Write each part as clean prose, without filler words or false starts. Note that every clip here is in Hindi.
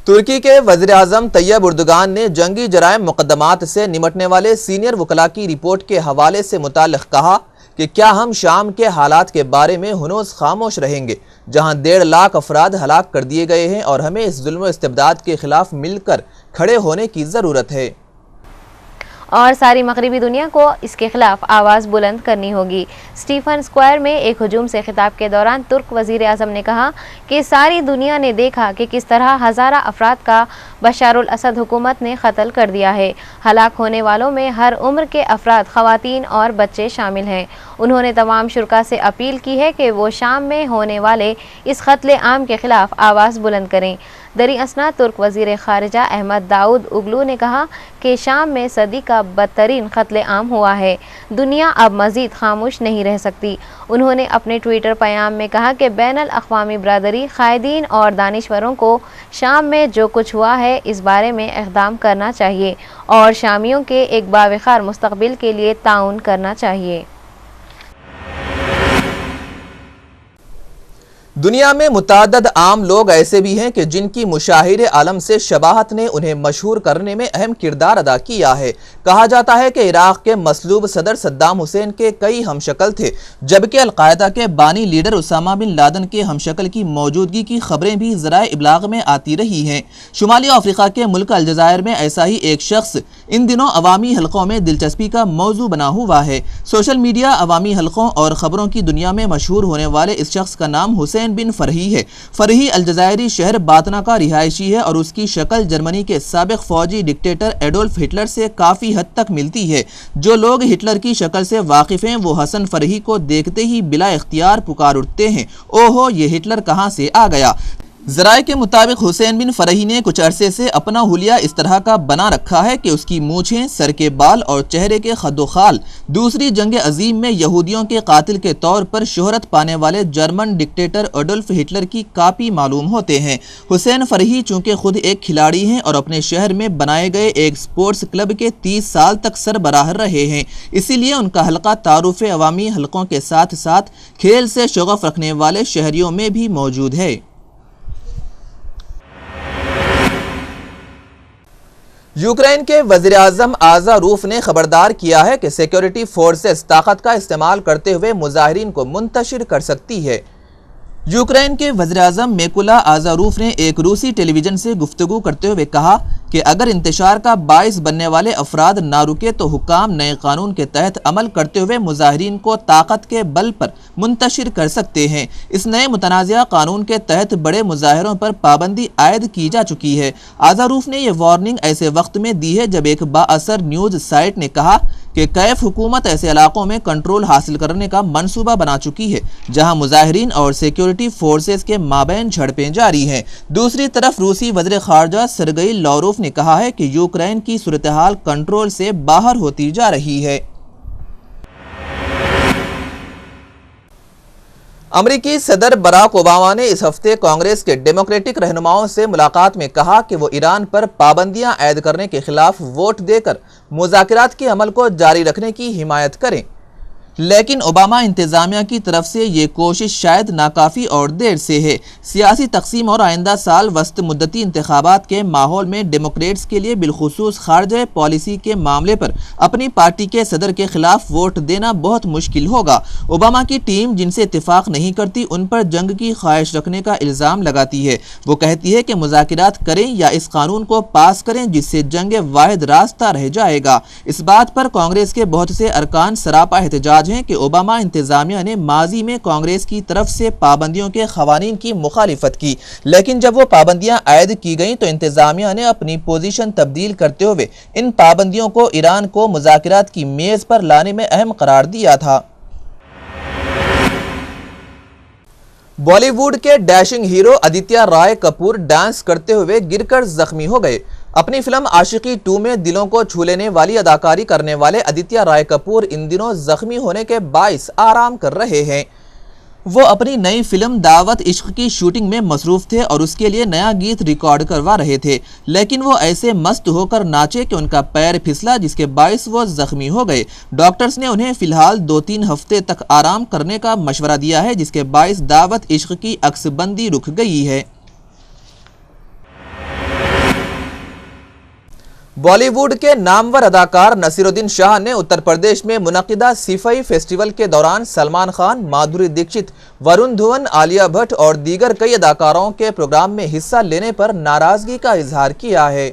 तुर्की के वज़ीर-ए-आज़म तैयब उर्दुगान ने जंगी जराइम मुकदमात से निमटने वाले सीनियर वकला की रिपोर्ट के हवाले से मुताल्लिक़ कहा कि क्या हम शाम के हालात के बारे में हनूज़ खामोश रहेंगे, जहां 1.5 लाख अफराद हलाक कर दिए गए हैं और हमें इस जुल्म व इस्तिबदाद के खिलाफ मिलकर खड़े होने की ज़रूरत है और सारी मगरिबी दुनिया को इसके खिलाफ आवाज़ बुलंद करनी होगी। स्टीफन स्क्वायर में एक हुजूम से खिताब के दौरान तुर्क वज़ीर आज़म ने कहा कि सारी दुनिया ने देखा कि किस तरह हज़ारा अफराद का बशारुल असद हुकूमत ने कत्ल कर दिया है। हलाक होने वालों में हर उम्र के अफराद, ख़वातीन और बच्चे शामिल हैं। उन्होंने तमाम शुरका से अपील की है कि वो शाम में होने वाले इस कत्ले आम के खिलाफ आवाज़ बुलंद करें। दरी असना तुर्क वज़ीर ख़ारिजा अहमद दाऊद उगलू ने कहा कि शाम में सदी का बदतरीन कत्ले आम हुआ है। दुनिया अब मज़ीद खामोश नहीं रह सकती। उन्होंने अपने ट्विटर पैगाम में कहा कि बैनुल अक़वामी बरादरी क़ायदीन और दानिशवरों को शाम में जो कुछ हुआ है इस बारे में इक़दाम करना चाहिए और शामियों के एक बावक़ार मुस्तक़बिल के लिए ताउन करना चाहिए। दुनिया में मुताद्दद आम लोग ऐसे भी हैं कि जिनकी मुशाहिर आलम से शबाहत ने उन्हें मशहूर करने में अहम किरदार अदा किया है। कहा जाता है कि इराक़ के मसलूब सदर सद्दाम हुसैन के कई हमशक्ल थे, जबकि अलकायदा के बानी लीडर उसामा बिन लादेन के हमशक्ल की मौजूदगी की खबरें भी ज़राए इब्लाग में आती रही हैं। शुमाली अफ्रीका के मुल्क अलजज़ायर में ऐसा ही एक शख्स इन दिनों अवामी हलकों में दिलचस्पी का मौजू बना हुआ है। सोशल मीडिया, अवामी हलकों और ख़बरों की दुनिया में मशहूर होने वाले इस शख्स का नाम हुसैन बिन फरही है। फरही अलजज़ायरी शहर बातना का रिहायशी है और उसकी शक्ल जर्मनी के साबिक फौजी डिक्टेटर एडोल्फ हिटलर से काफ़ी हद तक मिलती है। जो लोग हिटलर की शक्ल से वाकिफ़ हैं वो हसन फरही को देखते ही बिला इख्तियार पुकार उठते हैं, ओहो ये हिटलर कहाँ से आ गया। ज़राए के मुताबिक हुसैन बिन फरही ने कुछ अरसे से अपना हुलिया इस तरह का बना रखा है कि उसकी मूछें, सर के बाल और चेहरे के खद्दोखाल दूसरी जंग अजीम में यहूदियों के कातिल के तौर पर शोहरत पाने वाले जर्मन डिक्टेटर एडोल्फ हिटलर की कापी मालूम होते हैं। हुसैन फरही चूँकि खुद एक खिलाड़ी हैं और अपने शहर में बनाए गए एक स्पोर्ट्स क्लब के 30 साल तक सरबराह रहे हैं, इसीलिए उनका हल्का तारुफ अवामी हलकों के साथ साथ खेल से शगफ रखने वाले शहरियों में भी मौजूद है। यूक्रेन के वज़ीर-ए-आज़म आज़ारूफ ने खबरदार किया है कि सिक्योरिटी फोर्सेस ताकत का इस्तेमाल करते हुए मुजाहिरीन को मुंतशिर कर सकती है। यूक्रेन के वज़ीर-ए-आज़म मेकुला आज़ारूफ ने एक रूसी टेलीविज़न से गुफ्तगू करते हुए कहा कि अगर इंतशार का बाइस बनने वाले अफराद ना रुके तो हुक्काम नए कानून के तहत अमल करते हुए मुजाहिरीन को ताकत के बल पर मुंतशिर कर सकते हैं। इस नए मुतनाज़िया कानून के तहत बड़े मुजाहिरों पर पाबंदी आयद की जा चुकी है। आज़ारूफ ने यह वार्निंग ऐसे वक्त में दी है जब एक बाअसर न्यूज़ साइट ने कहा कि कैफ हुकूमत ऐसे इलाकों में कंट्रोल हासिल करने का मंसूबा बना चुकी है जहां मुजाहिरीन और सिक्योरिटी फोर्सेस के माबैन झड़पें जारी हैं। दूसरी तरफ रूसी वज़ीर ख़ारजा सरगई लावरोव ने कहा है कि यूक्रेन की सूरत हाल कंट्रोल से बाहर होती जा रही है। अमरीकी सदर बराक ओबामा ने इस हफ्ते कांग्रेस के डेमोक्रेटिक रहनुमाओं से मुलाकात में कहा कि वो ईरान पर पाबंदियां आयद करने के खिलाफ वोट देकर मुज़ाकरात के अमल को जारी रखने की हिमायत करें, लेकिन ओबामा इंतज़ामिया की तरफ से ये कोशिश शायद नाकाफ़ी और देर से है। सियासी तकसीम और आइंदा साल वस्त मुद्दती इंतखाबात के माहौल में डेमोक्रेट्स के लिए बिलखुसूस खारजा पॉलिसी के मामले पर अपनी पार्टी के सदर के खिलाफ वोट देना बहुत मुश्किल होगा। ओबामा की टीम जिनसे इत्तेफाक नहीं करती उन पर जंग की ख्वाहिश रखने का इल्ज़ाम लगाती है। वो कहती है कि मुज़ाकरात करें या इस कानून को पास करें जिससे जंग वाहिद रास्ता रह जाएगा। इस बात पर कांग्रेस के बहुत से अरकान सरापा एहतजाज हैं कि ओबामा इंतजामिया ने माजी में कांग्रेस की तरफ से पाबंदियों के खवानीन की मुखालिफत की, लेकिन जब वो पाबंदियां आयद की गईं तो इंतजामिया ने अपनी पोजीशन तब्दील करते हुए इन पाबंदियों को ईरान को मुज़ाकरात की मेज पर लाने में अहम करार दिया था। बॉलीवुड के dashing hero Aditya Roy Kapoor dance करते हुए गिरकर जख्मी हो गए। अपनी फिल्म आशिकी 2 में दिलों को छू लेने वाली अदाकारी करने वाले आदित्य रॉय कपूर इन दिनों जख्मी होने के बाइस आराम कर रहे हैं। वो अपनी नई फिल्म दावत इश्क की शूटिंग में मसरूफ थे और उसके लिए नया गीत रिकॉर्ड करवा रहे थे, लेकिन वो ऐसे मस्त होकर नाचे कि उनका पैर फिसला, जिसके बाइस वो जख्मी हो गए। डॉक्टर्स ने उन्हें फिलहाल 2-3 हफ्ते तक आराम करने का मशवरा दिया है, जिसके बाइस दावत इश्क की अक्सबंदी रुक गई है। बॉलीवुड के नामवर अदाकार नसीरुद्दीन शाह ने उत्तर प्रदेश में मुनक़िदा सिफई फेस्टिवल के दौरान सलमान खान, माधुरी दीक्षित, वरुण धवन, आलिया भट्ट और दीगर कई अदाकारों के प्रोग्राम में हिस्सा लेने पर नाराजगी का इजहार किया है।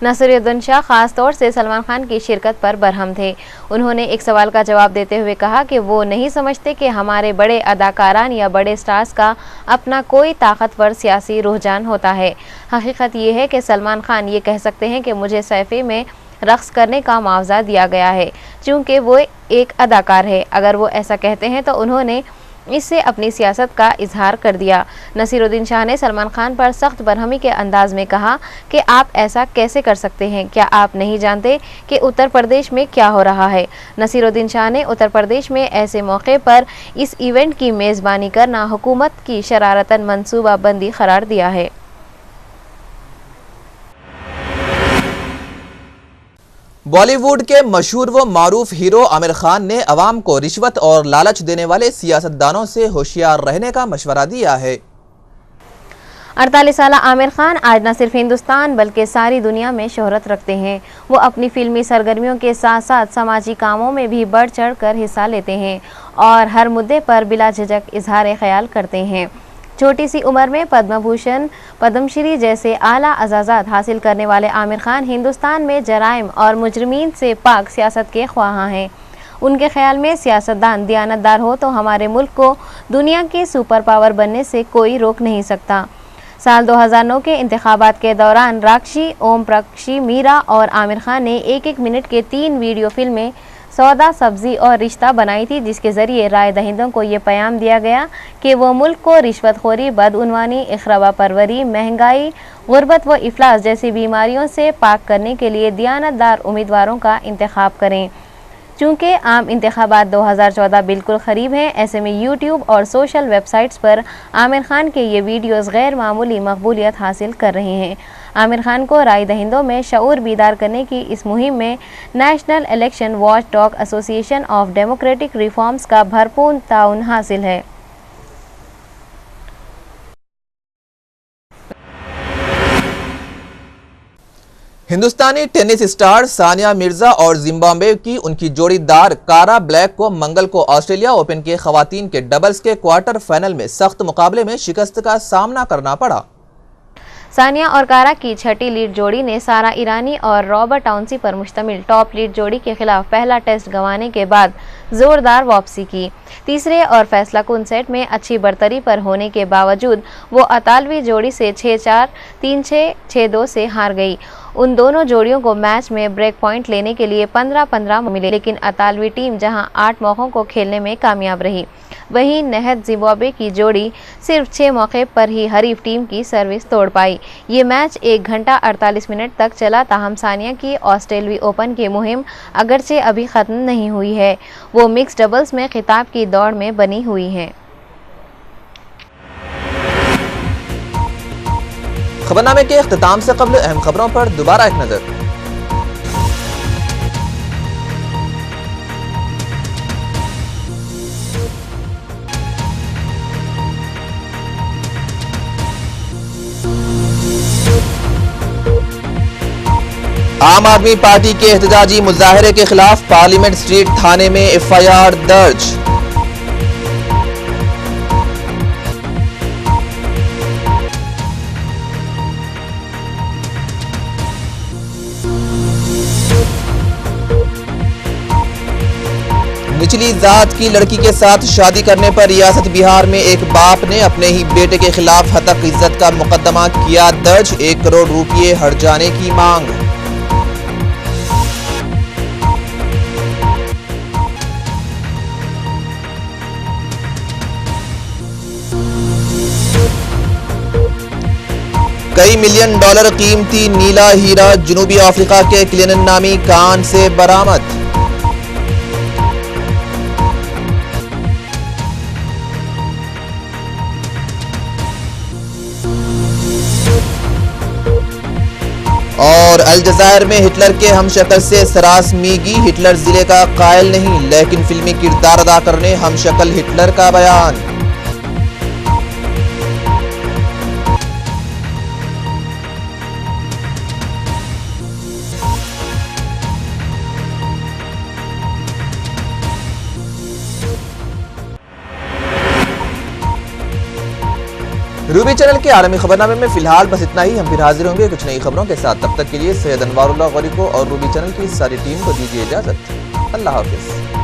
नसीरुद्दीन शाह खास तौर से सलमान खान की शिरकत पर बरहम थे। उन्होंने एक सवाल का जवाब देते हुए कहा कि वो नहीं समझते कि हमारे बड़े अदाकारान या बड़े स्टार्स का अपना कोई ताकतवर सियासी रुझान होता है। हकीकत ये है कि सलमान खान ये कह सकते हैं कि मुझे सैफे में रक्स करने का मुआवजा दिया गया है चूँकि वो एक अदाकार है। अगर वो ऐसा कहते हैं तो उन्होंने इससे अपनी सियासत का इजहार कर दिया। नसीरुद्दीन शाह ने सलमान खान पर सख्त बरहमी के अंदाज में कहा कि आप ऐसा कैसे कर सकते हैं, क्या आप नहीं जानते कि उत्तर प्रदेश में क्या हो रहा है। नसीरुद्दीन शाह ने उत्तर प्रदेश में ऐसे मौके पर इस इवेंट की मेज़बानी करना हुकूमत की शरारतन मनसूबाबंदी करार दिया है। बॉलीवुड के मशहूर व मारूफ हीरो आमिर खान ने अवाम को रिश्वत और लालच देने वाले सियासतदानों से होशियार रहने का मशवरा दिया है। 48 साल आमिर खान आज न सिर्फ हिंदुस्तान बल्कि सारी दुनिया में शोहरत रखते हैं। वो अपनी फिल्मी सरगर्मियों के साथ साथ समाजी कामों में भी बढ़ चढ़ कर हिस्सा लेते हैं और हर मुद्दे पर बिला झिझक इजहार ख्याल करते हैं। छोटी सी उम्र में पद्म भूषण, पद्मश्री जैसे आला एजाज़ात हासिल करने वाले आमिर खान हिंदुस्तान में जराइम और मुजरिमीन से पाक सियासत के ख्वाहां हैं। उनके ख्याल में सियासतदान दियानतदार हो तो हमारे मुल्क को दुनिया के सुपर पावर बनने से कोई रोक नहीं सकता। साल 2009 के इंतखाबात के दौरान राक्षी, ओम प्रकाशी, मीरा और आमिर खान ने एक मिनट के 3 वीडियो फिल्में सौदा, सब्जी और रिश्ता बनाई थी, जिसके ज़रिए राय दहिंदों को ये पैगाम दिया गया कि वो मुल्क को रिश्वतखोरी, बदउनवानी, इखराबा परवरी, महंगाई, गुर्बत व इफलास जैसी बीमारियों से पाक करने के लिए दियानतदार उम्मीदवारों का इंतखाब करें। चूँकि आम इंतखाबात 2014 बिल्कुल करीब हैं, ऐसे में यूट्यूब और सोशल वेबसाइट्स पर आमिर खान के ये वीडियोज़ गैर मामूली मकबूलियत हासिल कर रहे हैं। आमिर खान को राय दहिंदों में शऊर बीदार करने की इस मुहिम में national election watch dog association of democratic reforms का भरपूर ताउन हासिल है। हिंदुस्तानी टेनिस स्टार सानिया मिर्जा और जिम्बाब्वे की उनकी जोड़ीदार कारा ब्लैक को मंगल को ऑस्ट्रेलिया ओपन के खवातीन के डबल्स के क्वार्टर फाइनल में सख्त मुकाबले में शिकस्त का सामना करना पड़ा। सानिया और कारा की छठी लीड जोड़ी ने सारा ईरानी और रॉबर्ट टाउनसी पर मुश्तमिल टॉप लीड जोड़ी के खिलाफ पहला टेस्ट गंवाने के बाद जोरदार वापसी की। तीसरे और फैसलाकुन सेट में अच्छी बरतरी पर होने के बावजूद वो अतालवी जोड़ी से 6-4, 3-6, 6-2 से हार गई। उन दोनों जोड़ियों को मैच में ब्रेक पॉइंट लेने के लिए 15-15 मिले, लेकिन अतालवी टीम जहां 8 मौकों को खेलने में कामयाब रही, वहीं नहद जिम्बाब्वे की जोड़ी सिर्फ 6 मौके पर ही हरीफ टीम की सर्विस तोड़ पाई। ये मैच 1 घंटा 48 मिनट तक चला। ताहम सानिया की ऑस्ट्रेलियाई ओपन की मुहिम अगरचे अभी ख़त्म नहीं हुई है, वो मिक्स डबल्स में खिताब की दौड़ में बनी हुई हैं। खबरनामे के इख्तिताम से कबल अहम खबरों पर दोबारा एक नजर। आम आदमी पार्टी के एहतजाजी मुजाहरे के खिलाफ पार्लियामेंट स्ट्रीट थाने में एफआईआर दर्ज। निचली जात की लड़की के साथ शादी करने पर रियासत बिहार में एक बाप ने अपने ही बेटे के खिलाफ हतक इज्जत का मुकदमा किया दर्ज। 1 करोड़ रुपये हट जाने की मांग। कई मिलियन डॉलर कीमती नीला हीरा जनूबी अफ्रीका के क्लिनन नामी कान से बरामद। और अलजायर में हिटलर के हमशक्ल से सरास मीगी, हिटलर जिले का कायल नहीं लेकिन फिल्मी किरदार अदा करने हमशक्ल हिटलर का बयान। रूबी चैनल के आलमी खबरनामे में फिलहाल बस इतना ही। हम फिर हाजिर होंगे कुछ नई खबरों के साथ। तब तक के लिए सैयद अनवारुल्लाह गौरी को और रूबी चैनल की सारी टीम को दीजिए इजाजत। अल्लाह हाफिज।